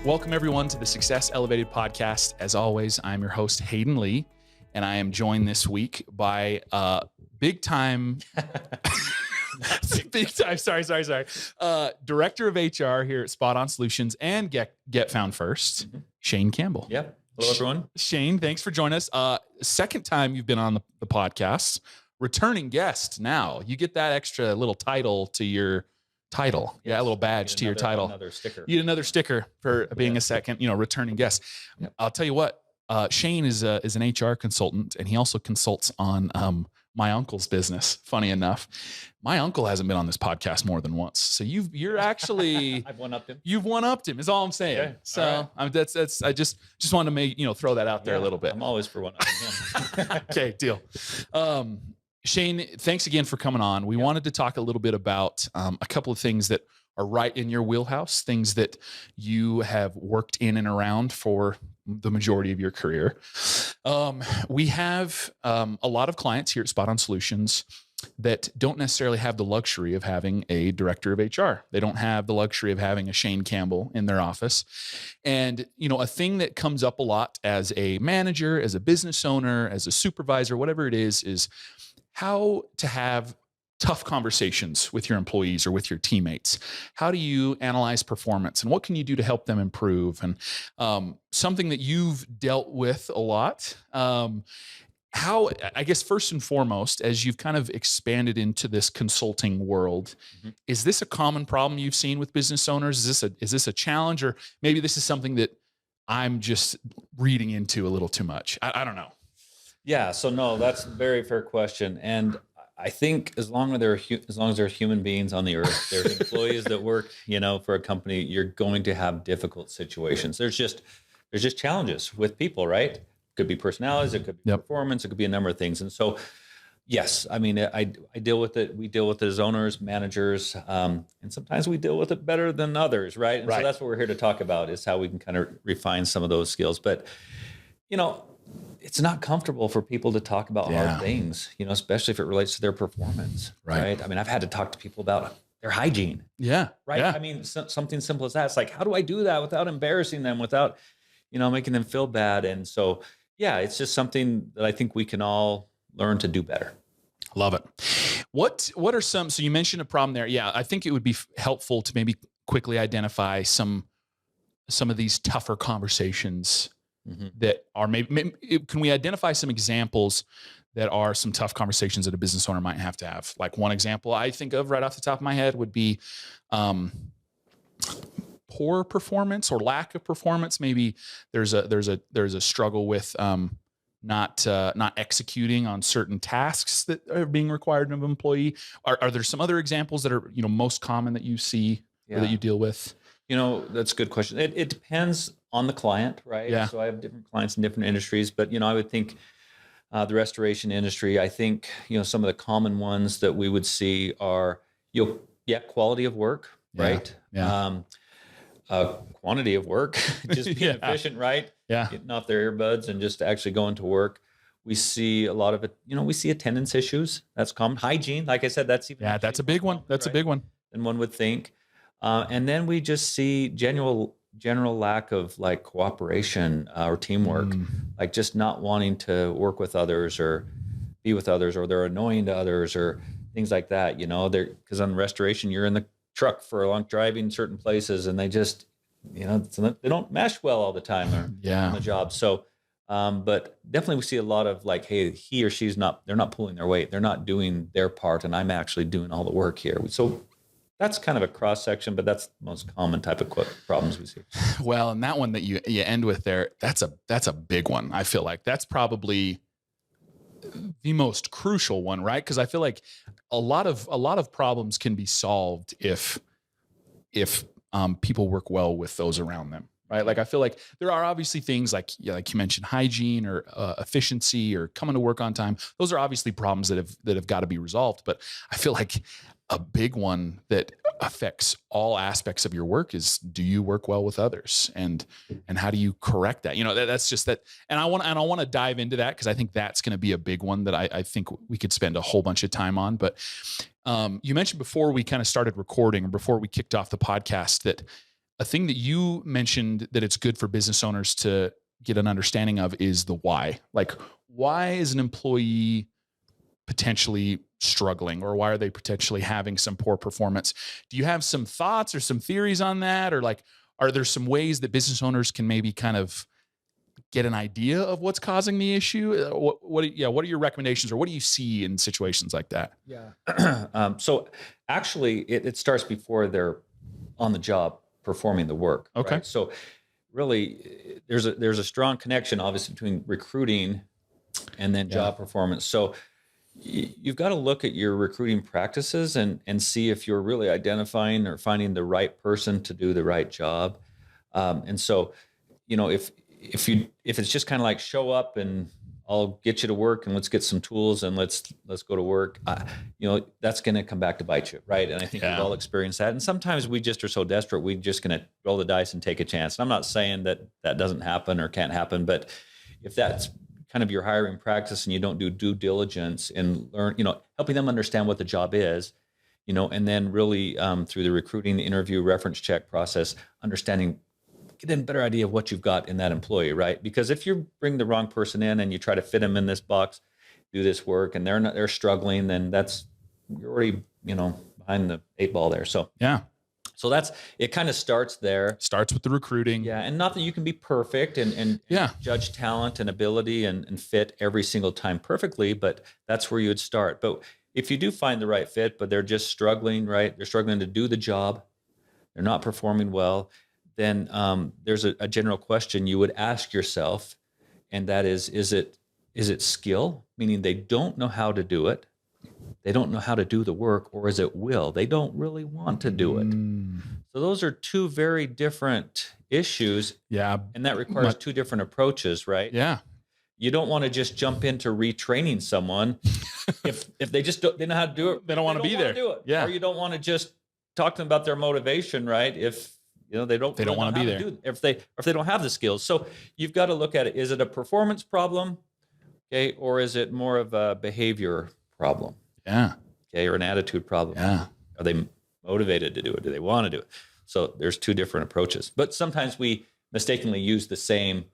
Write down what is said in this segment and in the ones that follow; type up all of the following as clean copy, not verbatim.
Welcome, everyone, to the Success Elevated podcast. As always, I'm your host, Hayden Lee, and I am joined this week by big time, Director of HR here at Spot On Solutions and Get Found First, Shane Campbell. Yeah. Hello, everyone. Shane, thanks for joining us. Second time you've been on the podcast. Returning guest now. You get that extra little title to your title. Yes. Yeah, a little badge to your title. Another sticker. You get another sticker for being a second, returning guest. Yep. I'll tell you what, Shane is an HR consultant, and he also consults on my uncle's business. Funny enough, my uncle hasn't been on this podcast more than once. So you're actually I've one-upped him. You've one-upped him is all I'm saying. Okay. So right. That's I just wanted to make throw that out there a little bit. I'm always for one-upping him. Okay, deal. Shane, thanks again for coming on. We wanted to talk a little bit about a couple of things that are right in your wheelhouse, things that you have worked in and around for the majority of your career. We have a lot of clients here at Spot On Solutions that don't necessarily have the luxury of having a director of HR. They don't have the luxury of having a Shane Campbell in their office. And, a thing that comes up a lot as a manager, as a business owner, as a supervisor, whatever it is how to have tough conversations with your employees or with your teammates. How do you analyze performance, and what can you do to help them improve? And something that you've dealt with a lot. How, I guess, first and foremost, as you've kind of expanded into this consulting world, is this a common problem you've seen with business owners? Is this a challenge, or maybe this is something that I'm just reading into a little too much? I don't know. Yeah. So no, that's a very fair question. And I think as long as there are human beings on the earth, there's employees that work, for a company, you're going to have difficult situations. There's just challenges with people, right? It could be personalities, it could be performance, it could be a number of things. And so, yes, I mean, I deal with it. We deal with it as owners, managers, and sometimes we deal with it better than others, right? And so that's what we're here to talk about, is how we can kind of refine some of those skills. But, it's not comfortable for people to talk about hard things, especially if it relates to their performance, right? I mean, I've had to talk to people about their hygiene. Yeah. Right. Yeah. I mean, something simple as that. It's like, how do I do that without embarrassing them, without, making them feel bad? And so, yeah, it's just something that I think we can all learn to do better. Love it. What are some, so you mentioned a problem there. Yeah. I think it would be helpful to maybe quickly identify some of these tougher conversations that are maybe, can we identify some examples that are some tough conversations that a business owner might have to have? Like, one example I think of right off the top of my head would be poor performance or lack of performance. Maybe there's a struggle with not executing on certain tasks that are being required of an employee. Are there some other examples that are most common that you see or that you deal with? That's a good question. It depends on the client, right? Yeah. So I have different clients in different industries, but I would think the restoration industry, I think, some of the common ones that we would see are, quality of work, right? Yeah. Quantity of work, just being efficient, right? Yeah. Getting off their earbuds and just actually going to work. We see a lot of it, we see attendance issues. That's common. Hygiene, like I said, that's even. Yeah, that's a big one. That's a big one. And one would think. And then we just see general lack of like cooperation or teamwork, like just not wanting to work with others or be with others, or they're annoying to others or things like that. Because on restoration, you're in the truck for a long driving certain places, and they just, they don't mesh well all the time on the job. So, but definitely we see a lot of like, hey, he or she's they're not pulling their weight. They're not doing their part, and I'm actually doing all the work here. So that's kind of a cross section, but that's the most common type of problems we see. Well, and that one that you end with there, that's a big one. I feel like that's probably the most crucial one, right? Because I feel like a lot of problems can be solved if people work well with those around them, right? Like, I feel like there are obviously things like you mentioned, hygiene or efficiency or coming to work on time. Those are obviously problems that have got to be resolved. But I feel like a big one that affects all aspects of your work is, do you work well with others, and how do you correct that? That's just that. And I want to dive into that, because I think that's going to be a big one that I think we could spend a whole bunch of time on. But you mentioned before we kind of started recording, or before we kicked off the podcast, that a thing that you mentioned that it's good for business owners to get an understanding of is the why. Like, why is an employee potentially struggling, or why are they potentially having some poor performance? Do you have some thoughts or some theories on that? Or like, are there some ways that business owners can maybe kind of get an idea of what's causing the issue? What are your recommendations, or what do you see in situations like that? Yeah. So actually, it starts before they're on the job performing the work. Okay. Right? So really, there's a strong connection, obviously, between recruiting and then job performance. So you've got to look at your recruiting practices and see if you're really identifying or finding the right person to do the right job. And so, if it's just kind of like show up and I'll get you to work and let's get some tools and let's go to work, that's going to come back to bite you, right? And I think we've all experienced that. And sometimes we just are so desperate, we just going to roll the dice and take a chance. And I'm not saying that doesn't happen or can't happen, but if that's kind of your hiring practice and you don't do due diligence and learn, helping them understand what the job is, and then really through the recruiting, the interview, reference check process, get a better idea of what you've got in that employee, right? Because if you bring the wrong person in and you try to fit them in this box, do this work, and they're struggling, then you're already, behind the 8 ball there. So So it kind of starts there. Starts with the recruiting. Yeah. And not that you can be perfect and judge talent and ability and fit every single time perfectly, but that's where you would start. But if you do find the right fit, but they're just struggling, right? They're struggling to do the job. They're not performing well. Then there's a general question you would ask yourself. And that is it skill? Meaning they don't know how to do it. They don't know how to do the work, or is it will? They don't really want to do it. So those are two very different issues. Yeah. And that requires two different approaches, right? Yeah. You don't want to just jump into retraining someone if they just they know how to do it. They don't want to be there. Do it. Yeah. Or you don't want to just talk to them about their motivation, right? If they don't want to be there. If they don't have the skills. So you've got to look at it. Is it a performance problem? Okay, or is it more of a behavior problem? Yeah. Okay, or an attitude problem. Yeah. Are they motivated to do it? Do they want to do it? So there's two different approaches. But sometimes we mistakenly use the same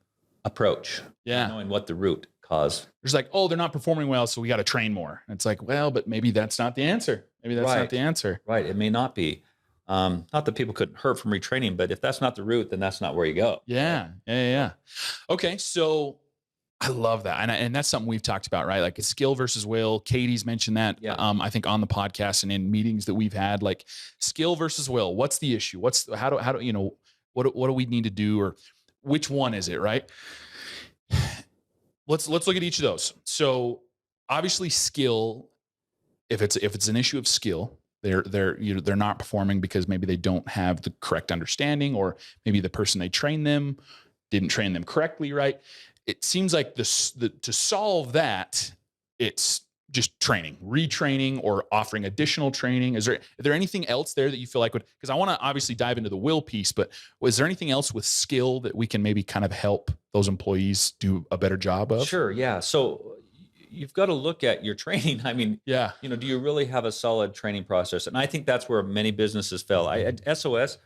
approach. Yeah. Not knowing what the root cause. There's like, oh, they're not performing well, so we got to train more. And it's like, well, but maybe that's not the answer. Maybe that's not the answer. Right. It may not be. Not that people couldn't hurt from retraining, but if that's not the root, then that's not where you go. Yeah. Yeah. Okay. So I love that. And that's something we've talked about, right? Like skill versus will. Katie's mentioned that, I think on the podcast and in meetings that we've had, like skill versus will. What's the issue? How do what do we need to do, or which one is it, right? Let's look at each of those. So obviously skill, if it's an issue of skill, they're not performing because maybe they don't have the correct understanding, or maybe the person they trained them didn't train them correctly, right? It seems like to solve that, it's just training, retraining, or offering additional training. Is there anything else there that you feel like would, because I want to obviously dive into the will piece, but was there anything else with skill that we can maybe kind of help those employees do a better job of? Sure. Yeah. So you've got to look at your training. I mean, do you really have a solid training process? And I think that's where many businesses fail. At SOS,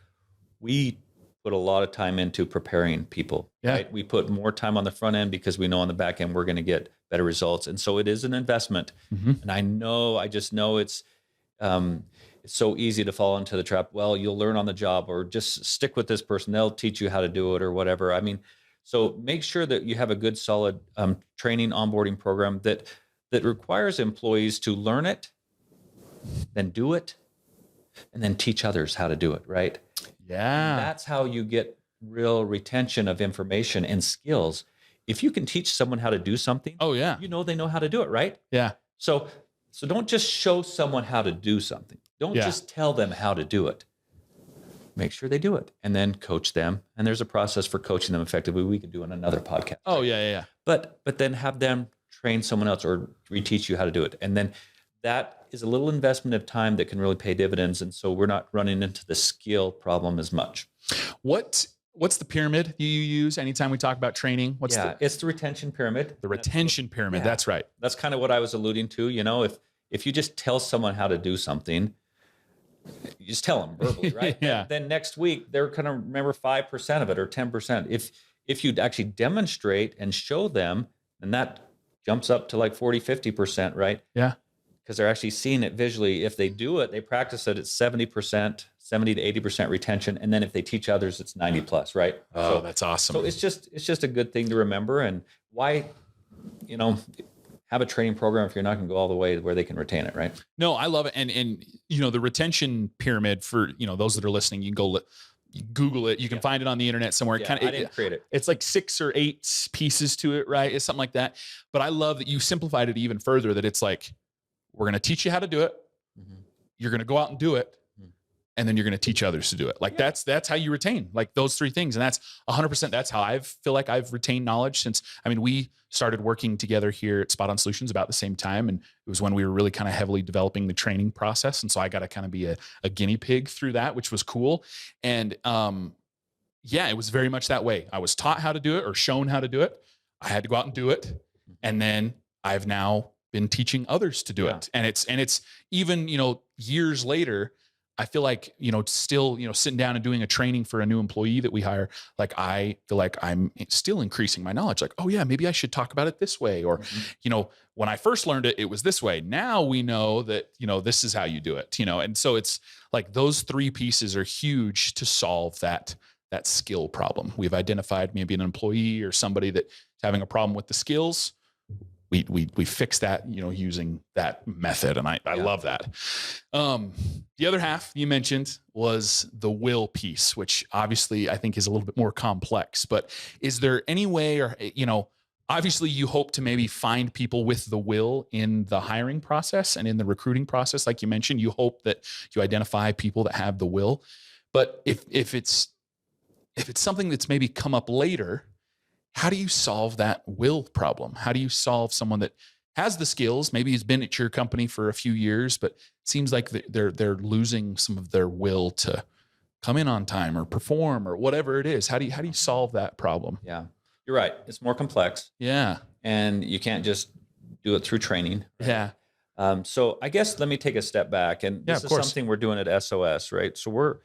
we put a lot of time into preparing people. Yeah. Right? We put more time on the front end because we know on the back end we're going to get better results. And so it is an investment. And I just know it's so easy to fall into the trap. Well, you'll learn on the job, or just stick with this person. They'll teach you how to do it, or whatever. I mean, so make sure that you have a good, solid training onboarding program that requires employees to learn it, then do it, and then teach others how to do it, right? Yeah. And that's how you get real retention of information and skills. If you can teach someone how to do something, they know how to do it, right? Yeah. So don't just show someone how to do something. Don't just tell them how to do it. Make sure they do it, and then coach them. And there's a process for coaching them effectively. We could do in another podcast. Oh, yeah. But then have them train someone else or reteach you how to do it. And then that is a little investment of time that can really pay dividends. And so we're not running into the skill problem as much. What's the pyramid you use anytime we talk about training? It's the retention pyramid. The retention pyramid. That's right. That's kind of what I was alluding to. If you just tell someone how to do something, You just tell them verbally, right? Yeah. Then next week they're going to remember 5% of it or 10%. If you actually demonstrate and show them, and that jumps up to like 40, 50%, right? Yeah. Because they're actually seeing it visually. If they do it, they practice it, it's 70%, 70 to 80% retention. And then if they teach others, it's 90 plus, right? Oh, that's awesome. So it's just a good thing to remember. And why, have a training program if you're not going to go all the way where they can retain it, right? No, I love it. And the retention pyramid for, those that are listening, you can go Google it. You can find it on the internet somewhere. Yeah, I didn't create it. It's like 6 or 8 pieces to it, right? It's something like that. But I love that you simplified it even further, that it's like, we're going to teach you how to do it. Mm-hmm. You're going to go out and do it. And then you're going to teach others to do it. Like that's how you retain, like those 3 things. And that's 100%. That's how I feel like I've retained knowledge since, we started working together here at Spot On Solutions about the same time. And it was when we were really kind of heavily developing the training process. And so I got to kind of be a guinea pig through that, which was cool. And, it was very much that way. I was taught how to do it or shown how to do it. I had to go out and do it. And then I've now been teaching others to do it. And it's even, years later, I feel like, still, sitting down and doing a training for a new employee that we hire, like, I feel like I'm still increasing my knowledge. Like, oh yeah, maybe I should talk about it this way. Or, when I first learned it, it was this way. Now we know that, this is how you do it, and so it's like those 3 pieces are huge to solve that skill problem. We've identified maybe an employee or somebody that's having a problem with the skills. We fix that, using that method. And I love that. The other half you mentioned was the will piece, which obviously I think is a little bit more complex, but is there any way, or, obviously you hope to maybe find people with the will in the hiring process and in the recruiting process. Like you mentioned, you hope that you identify people that have the will, but if it's something that's maybe come up later, how do you solve that will problem? How do you solve someone that has the skills, maybe has been at your company for a few years, but it seems like they're losing some of their will to come in on time or perform or whatever it is? How do you solve that problem? Yeah, you're right. It's more complex. Yeah. And you can't just do it through training. Right? Yeah. So I guess let me take a step back. And this is something we're doing at SOS, right? So we're,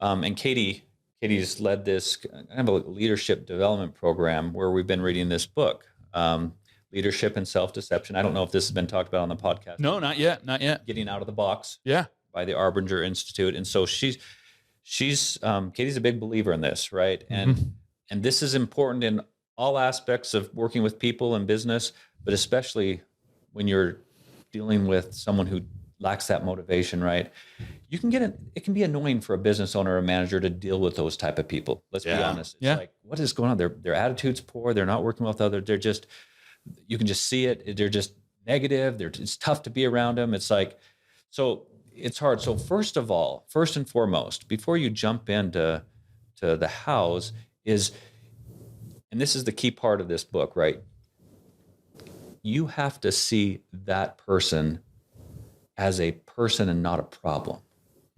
and Katie's led this kind of a leadership development program where we've been reading this book, Leadership and Self-Deception. I don't know if this has been talked about on the podcast. No, not yet. Not yet. Getting Out of the Box. Yeah. By the Arbinger Institute. And so she's Katie's a big believer in this, right? And this is important in all aspects of working with people and business, but especially when you're dealing with someone who lacks that motivation, right? You can it can be annoying for a business owner or a manager to deal with those type of people. Let's be honest. It's like, what is going on? Their attitude's poor. They're not working with others. You can just see it. They're just negative. It's tough to be around them. It's like, so it's hard. So first and foremost, before you jump into the hows is, and this is the key part of this book, right? You have to see that person as a person and not a problem.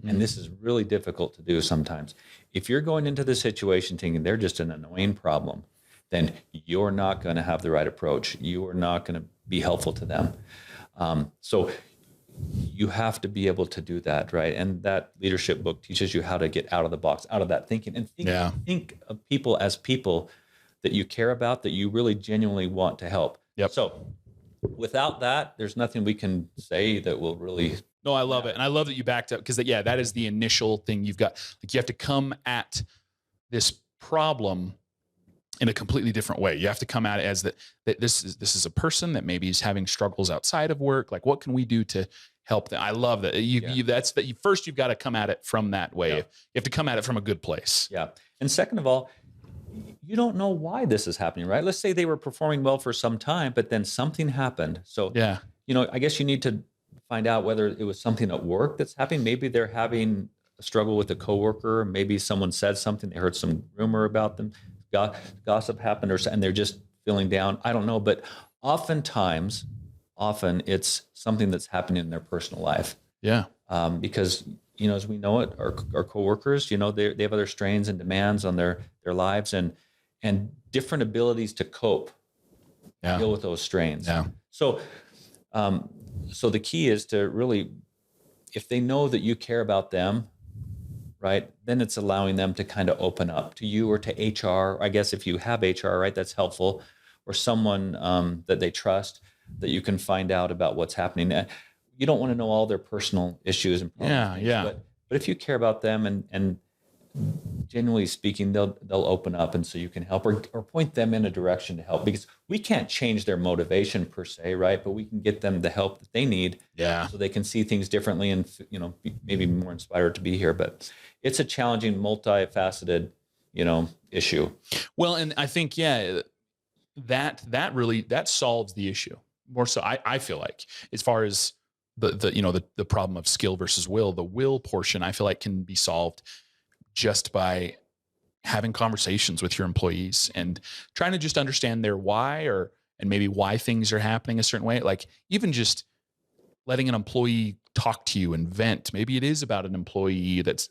And this is really difficult to do sometimes. If you're going into the situation thinking they're just an annoying problem, then you're not going to have the right approach. You are not going to be helpful to them. So you have to be able to do that, right? And that leadership book teaches you how to get out of the box, out of that thinking, and think of people as people that you care about, that you really genuinely want to help. Yep. So without that, there's nothing we can say that will really. No, I love it. And I love that you backed up, because that is the initial thing you've got. Like, you have to come at this problem in a completely different way. You have to come at it as that this is a person that maybe is having struggles outside of work. Like, what can we do to help them? I love that. First you've got to come at it from that way. Yeah. You have to come at it from a good place. Yeah. And second of all, you don't know why this is happening, right? Let's say they were performing well for some time, but then something happened. So, I guess you need to find out whether it was something at work that's happening. Maybe they're having a struggle with a coworker. Maybe someone said something. They heard some rumor about them. Gossip happened, and they're just feeling down. I don't know. But often it's something that's happening in their personal life. Yeah. Because, as we know it, our coworkers, they have other strains and demands on their lives and different abilities to cope, deal with those strains. Yeah. So the key is to really, if they know that you care about them, right, then it's allowing them to kind of open up to you or to HR. I guess if you have HR, right, that's helpful, or someone that they trust, that you can find out about what's happening. You don't want to know all their personal issues and problems, but if you care about them and genuinely speaking, they'll open up, and so you can help or point them in a direction to help, because we can't change their motivation per se, right? But we can get them the help that they need, so they can see things differently and maybe more inspired to be here. But it's a challenging, multifaceted, issue. Well, and I think that really solves the issue more so. I feel like, as far as the problem of skill versus will, the will portion, I feel like can be solved just by having conversations with your employees and trying to just understand their why, and maybe why things are happening a certain way. Like, even just letting an employee talk to you and vent. Maybe it is about an employee that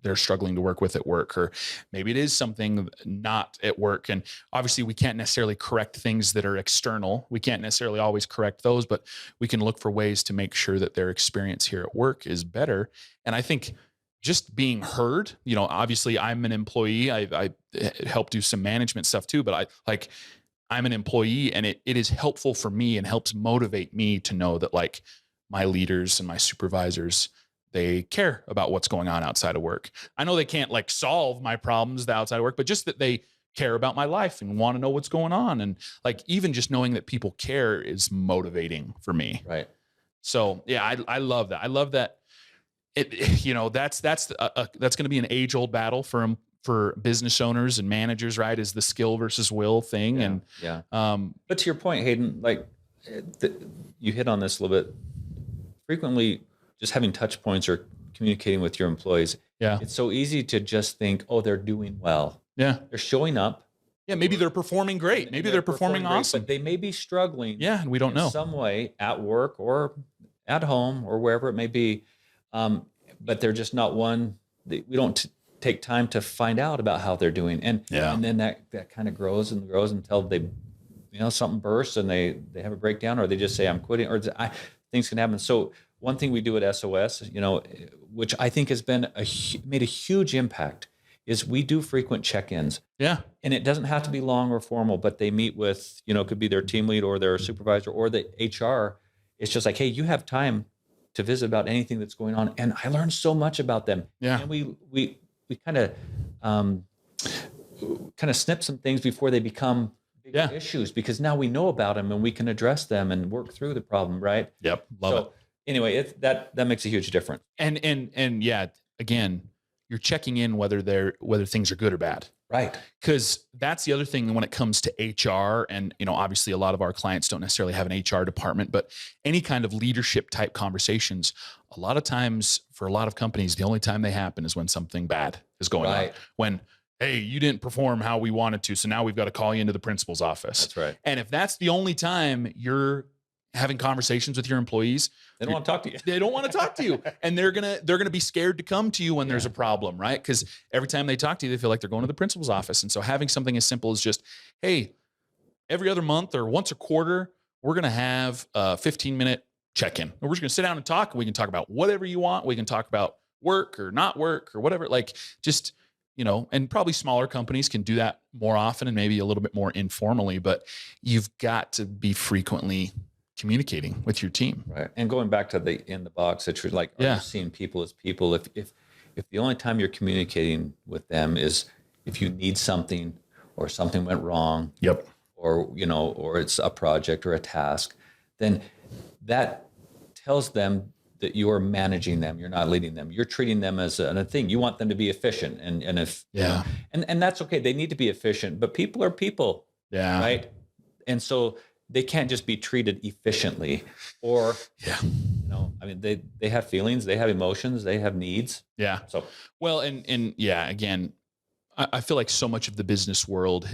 they're struggling to work with at work, or maybe it is something not at work. And obviously we can't necessarily correct things that are external. We can't necessarily always correct those, but we can look for ways to make sure that their experience here at work is better. And I think just being heard, obviously I'm an employee. I help do some management stuff too, but I'm an employee, and it is helpful for me and helps motivate me to know that, like, my leaders and my supervisors, they care about what's going on outside of work. I know they can't solve my problems outside of work, but just that they care about my life and want to know what's going on. And even just knowing that people care is motivating for me. Right. So yeah, I love that. I love that. That's going to be an age old battle for business owners and managers, right? Is the skill versus will thing. But to your point, Hayden, you hit on this a little bit. Frequently, just having touch points or communicating with your employees, it's so easy to just think, oh, they're doing well. Yeah. They're showing up. Yeah, maybe they're performing great. Maybe they're performing awesome. But they may be struggling. Yeah, and we don't know. Some way at work or at home or wherever it may be. But they're just not one. We don't take time to find out about how they're doing. And then that kind of grows and grows until they, something bursts and they have a breakdown, or they just say, I'm quitting, or things can happen. So one thing we do at SOS, which I think has made a huge impact, is we do frequent check-ins. Yeah. And it doesn't have to be long or formal, but they meet with, it could be their team lead or their supervisor or the HR. It's just like, hey, you have time to visit about anything that's going on. And I learned so much about them. Yeah. And we kind of snip some things before they become big issues, because now we know about them and we can address them and work through the problem. Right. Yep. Love it. Anyway, that makes a huge difference. And yeah, again, you're checking in whether things are good or bad. Right. Because that's the other thing when it comes to HR. And, obviously a lot of our clients don't necessarily have an HR department, but any kind of leadership type conversations, a lot of times for a lot of companies, the only time they happen is when something bad is going on. When, hey, you didn't perform how we wanted to, so now we've got to call you into the principal's office. That's right. And if that's the only time you're having conversations with your employees, they don't want to talk to you. They don't want to talk to you. And they're going to be scared to come to you when there's a problem, right? Because every time they talk to you, they feel like they're going to the principal's office. And so having something as simple as just, hey, every other month or once a quarter, we're going to have a 15-minute check-in. And we're just going to sit down and talk. And we can talk about whatever you want. We can talk about work or not work or whatever. And probably smaller companies can do that more often and maybe a little bit more informally, but you've got to be frequently communicating with your team. Right. And going back to the in the box, it's like, are you seeing people as people? If the only time you're communicating with them is if you need something or something went wrong, or it's a project or a task, then that tells them that you are managing them. You're not leading them. You're treating them as a thing. You want them to be efficient. And that's okay. They need to be efficient, but people are people. Yeah. Right. And so they can't just be treated efficiently, or, they have feelings, they have emotions, they have needs. Yeah. So, well, and again, I feel like so much of the business world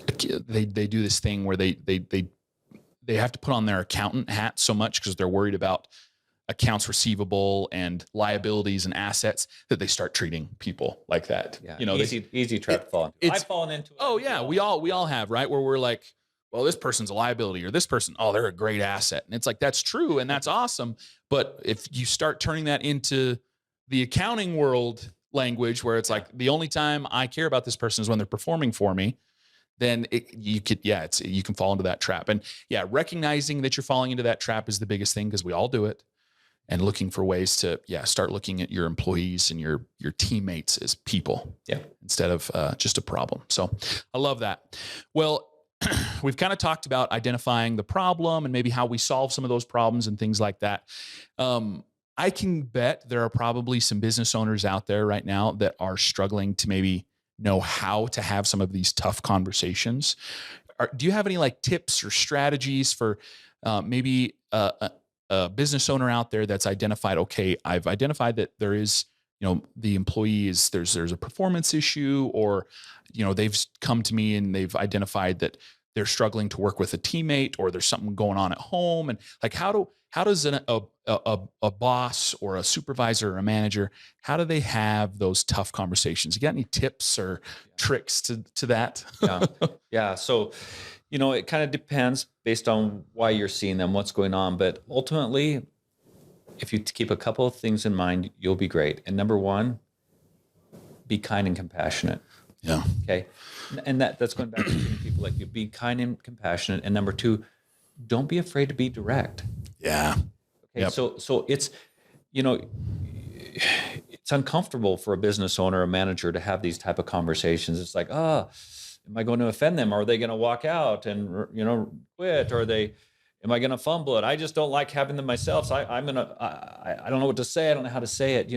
they do this thing where they have to put on their accountant hat so much because they're worried about accounts receivable and liabilities and assets that they start treating people like that. Yeah. Easy trap to fall into. I've fallen into it. Oh yeah. We all have, right? Where we're like, well, this person's a liability, or this person, oh, they're a great asset. And it's like, that's true. And that's awesome. But if you start turning that into the accounting world language, where it's Yeah. like, the only time I care about this person is when they're performing for me, then you could, yeah, you can fall into that trap. And yeah, recognizing that you're falling into that trap is the biggest thing, because we all do it. And looking for ways to, yeah, start looking at your employees and your teammates as people, Yeah. instead of just a problem. So I love that. Well, we've kind of talked about identifying the problem and maybe how we solve some of those problems and things like that. I can bet there are probably some business owners out there right now that are struggling to maybe know how to have some of these tough conversations. Do you have any like tips or strategies for maybe a business owner out there that's identified, okay, I've identified that there is, the employees, there's a performance issue, or, they've come to me and they've identified that they're struggling to work with a teammate, or there's something going on at home. And like, how does a boss or a supervisor or a manager, how do they have those tough conversations? You got any tips or tricks to that? Yeah. Yeah. So, it kind of depends based on why you're seeing them, what's going on. But ultimately, if you keep a couple of things in mind, you'll be great. And number one, be kind and compassionate. Yeah. Okay. And that's going back to treating people like you. Be kind and compassionate. And number two, don't be afraid to be direct. Yeah. Okay. Yep. So it's, it's uncomfortable for a business owner, a manager, to have these type of conversations. It's like, am I going to offend them? Are they going to walk out and, quit? Or am I going to fumble it? I just don't like having them myself. So I don't know what to say. I don't know how to say it.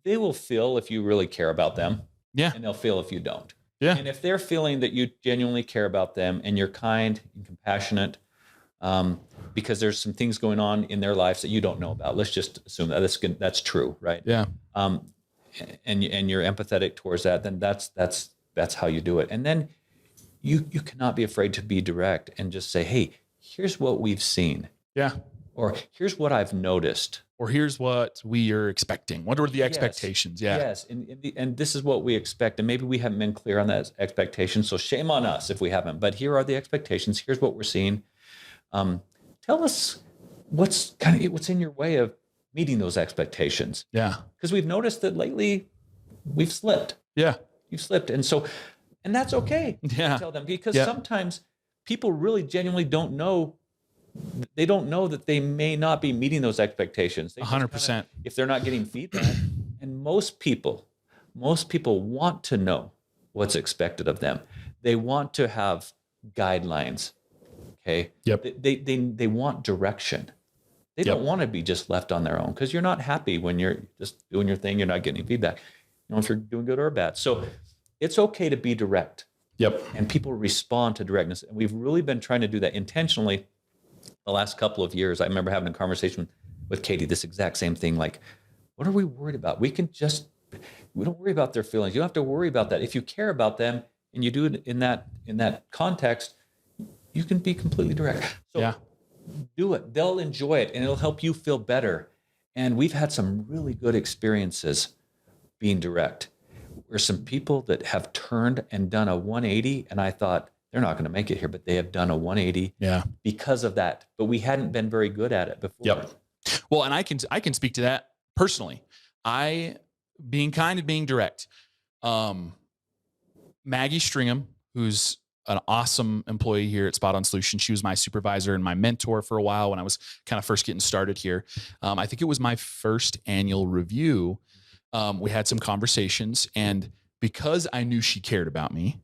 They will feel if you really care about them. Yeah. And they'll feel if you don't. Yeah. And if they're feeling that you genuinely care about them and you're kind and compassionate, because there's some things going on in their lives that you don't know about. Let's just assume that that's true, right? Yeah. And you're empathetic towards that, then that's how you do it. And then you cannot be afraid to be direct and just say, hey, here's what we've seen. Yeah. Or here's what I've noticed. Or here's what we are expecting. What are the expectations? Yeah. Yes. And this is what we expect. And maybe we haven't been clear on that expectation. So shame on us if we haven't. But here are the expectations. Here's what we're seeing. Tell us what's in your way of meeting those expectations. Yeah. Because we've noticed that lately we've slipped. Yeah. You've slipped. And that's okay. Yeah. Tell them, because sometimes people really genuinely don't know. They don't know that they may not be meeting those expectations. 100%. If they're not getting feedback. And most people want to know what's expected of them. They want to have guidelines. Okay. Yep. They want direction. They don't want to be just left on their own, because you're not happy when you're just doing your thing. You're not getting feedback. If you're doing good or bad. So it's okay to be direct. Yep. And people respond to directness. And we've really been trying to do that intentionally the last couple of years. I remember having a conversation with Katie, this exact same thing. Like, what are we worried about? We don't worry about their feelings. You don't have to worry about that. If you care about them and you do it in that context, you can be completely direct. So do it. They'll enjoy it, and it'll help you feel better. And we've had some really good experiences being direct. There's some people that have turned and done a 180, and I thought, they're not going to make it here, but they have done a 180 because of that. But we hadn't been very good at it before. Yep. Well, and I can speak to that personally. Being kind and being direct. Maggie Stringham, who's an awesome employee here at Spot On Solutions. She was my supervisor and my mentor for a while when I was kind of first getting started here. I think it was my first annual review. We had some conversations, and because I knew she cared about me,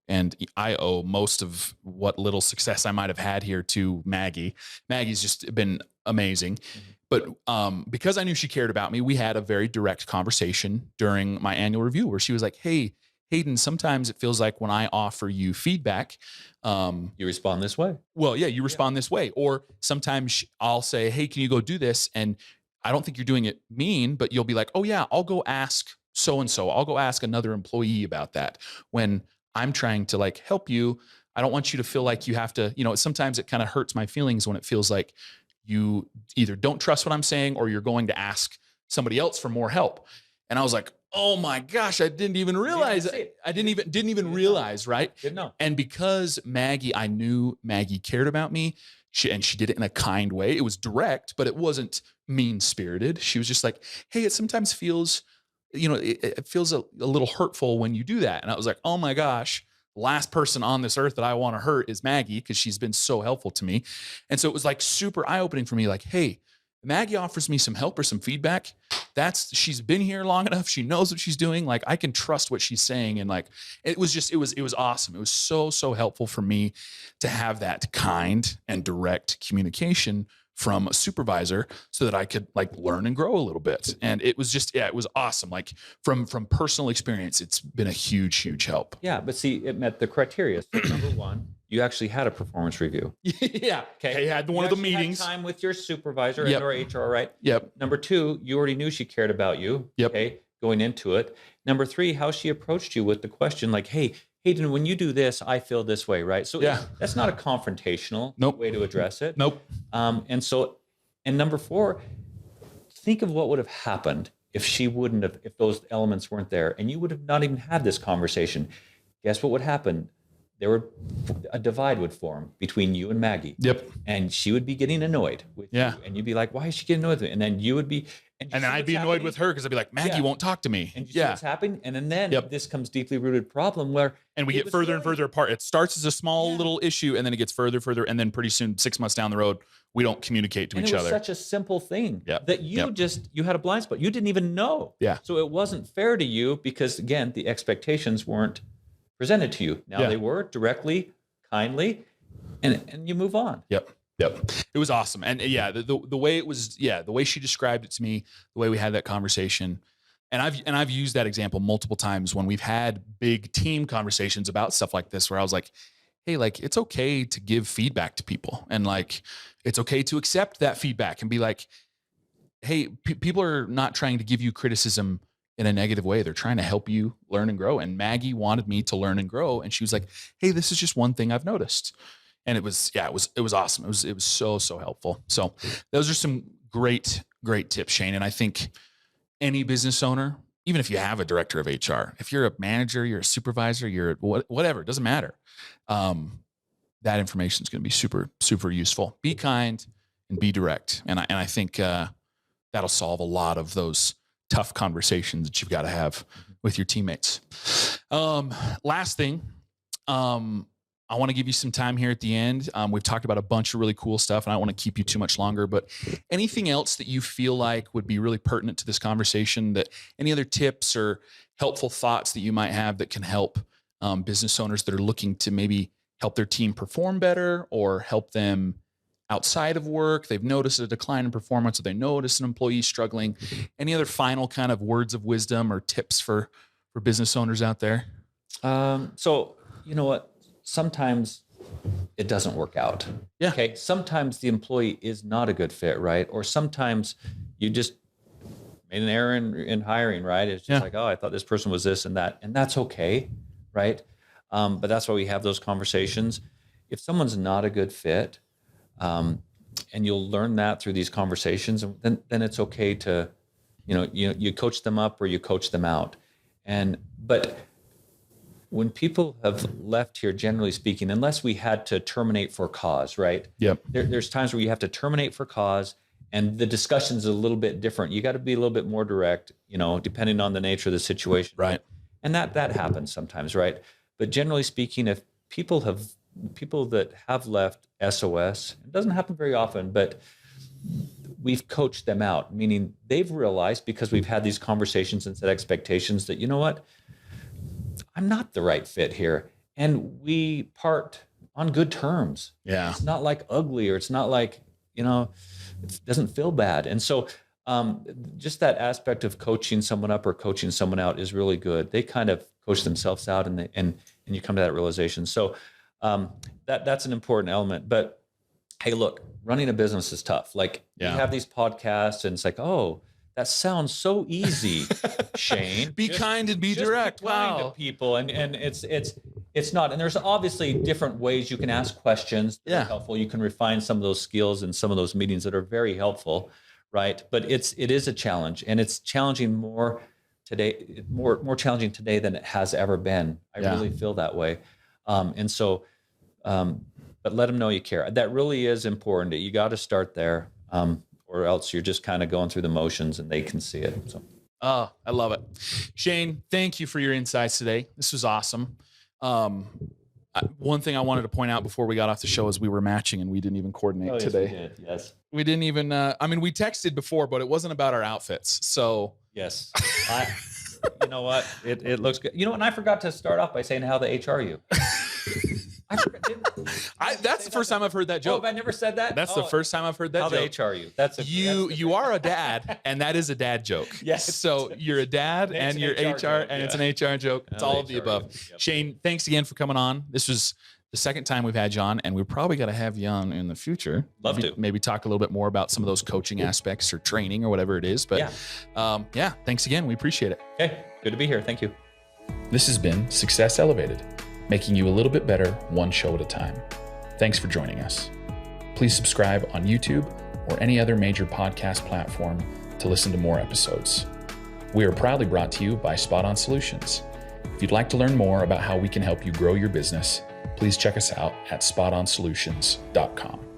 and I owe most of what little success I might have had here to Maggie. Maggie's just been amazing. But because I knew she cared about me, we had a very direct conversation during my annual review where she was like, hey, Hayden, sometimes it feels like when I offer you feedback, you respond this way. Well, yeah, you respond this way. Or sometimes I'll say, hey, can you go do this? And I don't think you're doing it mean, but you'll be like, oh yeah, I'll go ask so-and-so. I'll go ask another employee about that. When I'm trying to like help you, I don't want you to feel like you have to, sometimes it kind of hurts my feelings when it feels like you either don't trust what I'm saying or you're going to ask somebody else for more help. And I was like, oh my gosh, I didn't even realize see it. it. I didn't even You realize, right? Didn't know. And because Maggie, I knew Maggie cared about me, and she did it in a kind way. It was direct, but it wasn't mean spirited. She was just like, hey, it sometimes feels, it feels a little hurtful when you do that. And I was like, oh my gosh, last person on this earth that I want to hurt is Maggie because she's been so helpful to me. And so it was like super eye opening for me. Like, hey, Maggie offers me some help or some feedback. She's been here long enough. She knows what she's doing. Like I can trust what she's saying. And like, it was awesome. It was so helpful for me to have that kind and direct communication from a supervisor so that I could like learn and grow a little bit. And it was just, it was awesome. Like from personal experience, it's been a huge help. Yeah, but see, it met the criteria. So number one, you actually had a performance review. Yeah. Okay. I had one of the meetings. Had time with your supervisor Yep. and or HR, right? Yep. Number two, you already knew she cared about you. Yep. Okay. Going into it. Number three, how she approached you with the question like, hey, Hayden, when you do this, I feel this way, right? So Yeah. that's not a confrontational Nope. way to address it. Nope. And number four, think of what would have happened if those elements weren't there and you would have not even had this conversation. Guess what would happen? A divide would form between you and Maggie. Yep. And she would be getting annoyed with Yeah. you. And you'd be like, why is she getting annoyed with me? And then you would be, And then I'd be annoyed with her because I'd be like, Maggie Yeah. won't talk to me. And you see what's happening? And then Yep. this comes deeply rooted problem where And we it get was further and good. further apart. It starts as a small Yeah. little issue and then it gets further. And then pretty soon, 6 months down the road, we don't communicate to And each it was other. such a simple thing Yep. that you had a blind spot. You didn't even know. Yeah. So it wasn't fair to you because again, the expectations weren't presented to you. Now Yeah. they were directly, kindly, and you move on. Yep. It was awesome. And yeah, the way it was, the way she described it to me, the way we had that conversation. And I've used that example multiple times when we've had big team conversations about stuff like this, where I was like, hey, like it's okay to give feedback to people. And like, it's okay to accept that feedback and be like, hey, people are not trying to give you criticism in a negative way. They're trying to help you learn and grow. And Maggie wanted me to learn and grow. And she was like, hey, this is just one thing I've noticed. And it was awesome. It was so helpful. So those are some great tips, Shane. And I think any business owner, even if you have a director of HR, if you're a manager, you're a supervisor, you're whatever, it doesn't matter. That information is going to be super useful. Be kind and be direct. And I think that'll solve a lot of those tough conversations that you've got to have with your teammates. Last thing, I want to give you some time here at the end. We've talked about a bunch of really cool stuff, and I don't want to keep you too much longer, but anything else that you feel like would be really pertinent to this conversation, that any other tips or helpful thoughts that you might have that can help business owners that are looking to maybe help their team perform better or help them outside of work? They've noticed a decline in performance, or they notice an employee struggling. Any other final kind of words of wisdom or tips for business owners out there? So you know what? Sometimes it doesn't work out. Yeah. Okay. Sometimes the employee is not a good fit, right? Or sometimes you just made an error in hiring, right? It's just like, oh, I thought this person was this and that, and that's okay, right? But that's why we have those conversations. If someone's not a good fit, and you'll learn that through these conversations, then it's okay to, you coach them up or you coach them out, but when people have left here, generally speaking, unless we had to terminate for cause, right? Yep. There's times where you have to terminate for cause, and the discussion's a little bit different. You got to be a little bit more direct, depending on the nature of the situation. Right. And that happens sometimes, right? But generally speaking, if people that have left SOS, it doesn't happen very often, but we've coached them out, meaning they've realized, because we've had these conversations and set expectations, that, you know what? I'm not the right fit here. And we part on good terms. Yeah. It's not like ugly, or it's not like, it doesn't feel bad. And so just that aspect of coaching someone up or coaching someone out is really good. They kind of coach themselves out, and you come to that realization. So that's an important element. But hey, look, running a business is tough. Like you have these podcasts and it's like, oh, that sounds so easy, Shane. Be kind and be direct. Be kind to people, and it's not. And there's obviously different ways you can ask questions that are helpful. You can refine some of those skills in some of those meetings that are very helpful, right? But it is a challenge, and it's challenging more today, more challenging today than it has ever been. I really feel that way. But let them know you care. That really is important. You got to start there, or else you're just kind of going through the motions and they can see it. So. Oh, I love it. Shane, thank you for your insights today. This was awesome. One thing I wanted to point out before we got off the show is we were matching and we didn't even coordinate today. We did. Yes. We didn't even, we texted before, but it wasn't about our outfits. So yes, you know what? It looks good. You know, and I forgot to start off by saying, how the HR you? That's the first time I've heard that joke. Oh, I never said that? That's the first time I've heard that how joke. How the HR you? You are a dad, and that is a dad joke. Yes. So you're a dad, and you're HR, and it's an HR joke. It's all of the above. Yep. Shane, thanks again for coming on. This was the second time we've had you on, and we're probably going to have you on in the future. Love to. Maybe talk a little bit more about some of those coaching aspects or training or whatever it is. But thanks again. We appreciate it. Okay. Good to be here. Thank you. This has been Success Elevated, making you a little bit better one show at a time. Thanks for joining us. Please subscribe on YouTube or any other major podcast platform to listen to more episodes. We are proudly brought to you by Spot On Solutions. If you'd like to learn more about how we can help you grow your business, please check us out at spotonsolutions.com.